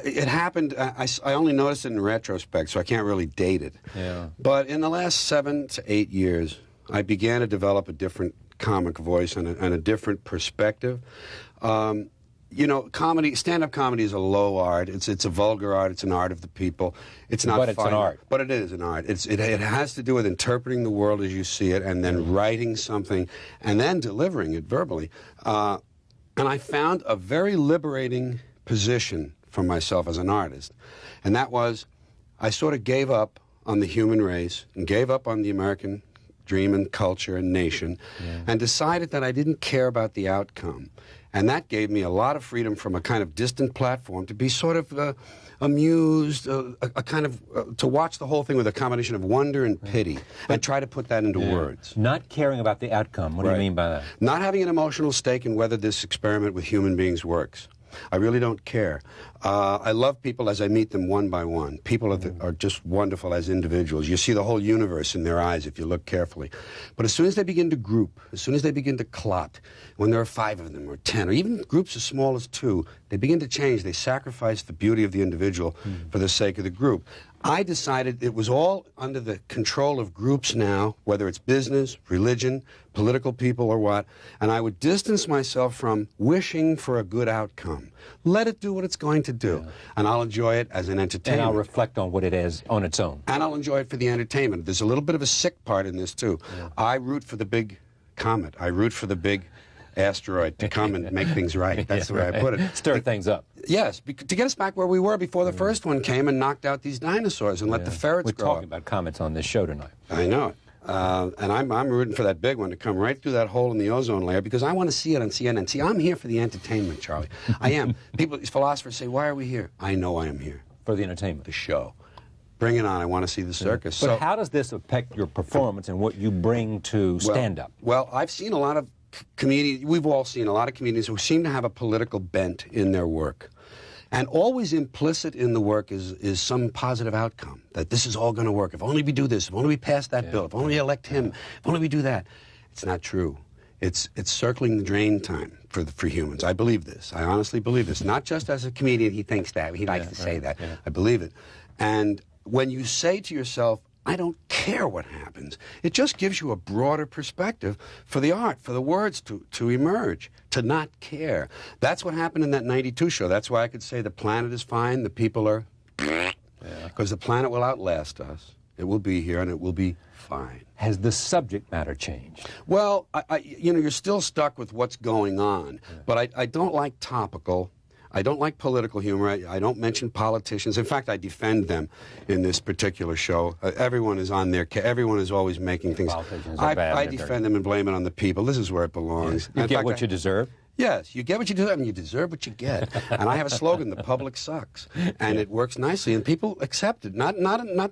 It happened, I only noticed it in retrospect, so I can't really date it. Yeah. But in the last 7 to 8 years, I began to develop a different comic voice and a different perspective. You know, comedy, stand-up comedy is a low art. It's a vulgar art. It's an art of the people. It's not But it's an art. But it is an art. It has to do with interpreting the world as you see it and then writing something and then delivering it verbally. And I found a very liberating position for myself as an artist. And that was, I sort of gave up on the human race and gave up on the American dream and culture and nation and decided that I didn't care about the outcome. And that gave me a lot of freedom from a kind of distant platform to be sort of amused, a kind of, to watch the whole thing with a combination of wonder and pity and try to put that into words. Not caring about the outcome. What do you mean by that? Not having an emotional stake in whether this experiment with human beings works. I really don't care. I love people as I meet them one by one. People are just wonderful as individuals. You see the whole universe in their eyes if you look carefully. But as soon as they begin to group, as soon as they begin to clot, when there are 5 of them or 10, or even groups as small as 2, they begin to change. They sacrifice the beauty of the individual for the sake of the group. I decided it was all under the control of groups now, whether it's business, religion, political people, or what, and I would distance myself from wishing for a good outcome. Let it do what it's going to do, and I'll enjoy it as an entertainment. And I'll reflect on what it is on its own. And I'll enjoy it for the entertainment. There's a little bit of a sick part in this, too. I root for the big comet. I root for the big asteroid to come and make things right. That's the way I put it. Stir things up. Yes, to get us back where we were before the first one came and knocked out these dinosaurs and let the ferrets grow up. We're talking about comets on this show tonight. I know it. And I'm rooting for that big one to come right through that hole in the ozone layer because I want to see it on CNN. See, I'm here for the entertainment, Charlie. I am. People, philosophers say, why are we here? I know I am here. For the entertainment. The show. Bring it on. I want to see the circus. But how does this affect your performance and what you bring to stand-up? Well, I've seen a lot of comedians, we've all seen a lot of comedians who seem to have a political bent in their work. And always implicit in the work is some positive outcome, that this is all going to work. If only we do this, if only we pass that bill, if only we elect him, if only we do that. It's not true. It's circling the drain time for humans. I believe this. I honestly believe this. Not just as a comedian, he thinks that. He likes to say that. I believe it. And when you say to yourself, I don't care what happens, it just gives you a broader perspective for the art, for the words to emerge, to not care. That's what happened in that 92 show. That's why I could say the planet is fine, the people are... Because the planet will outlast us. It will be here and it will be fine. Has the subject matter changed? Well, you know, you're still stuck with what's going on, but I don't like topical. I don't like political humor. I don't mention politicians. In fact, I defend them in this particular show. Everyone is on their... Everyone is always making things... Politicians are bad. I defend them and blame it on the people. This is where it belongs. You get what you deserve? Yes, you get what you deserve, and you deserve what you get. And I have a slogan, the public sucks. And it works nicely, and people accept it. Not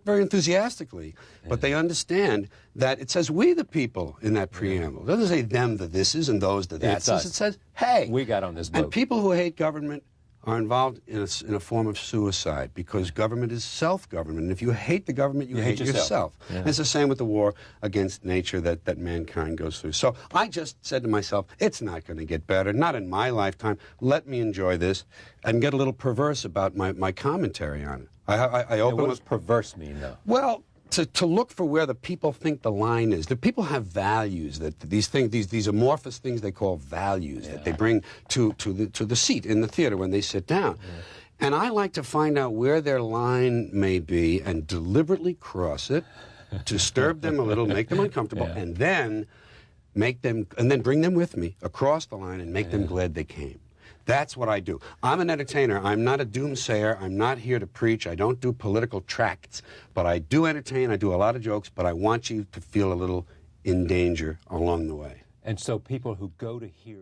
very enthusiastically, but they understand that it says we the people in that preamble. It doesn't say them the thises and those the that's. It says, hey. We got on this boat. And people who hate government are involved in a form of suicide because government is self-government. And if you hate the government, you hate yourself. And it's the same with the war against nature that mankind goes through. So I just said to myself, it's not going to get better, not in my lifetime. Let me enjoy this and get a little perverse about my commentary on it. I open what does perverse mean, though? Well, to look for where the people think the line is. The people have values, that these things, these amorphous things they call values that they bring to the seat in the theater when they sit down. And I like to find out where their line may be and deliberately cross it, disturb them a little, make them uncomfortable, and then bring them with me across the line and make them glad they came. That's what I do. I'm an entertainer. I'm not a doomsayer. I'm not here to preach. I don't do political tracts. But I do entertain. I do a lot of jokes. But I want you to feel a little in danger along the way. And so people who go to hear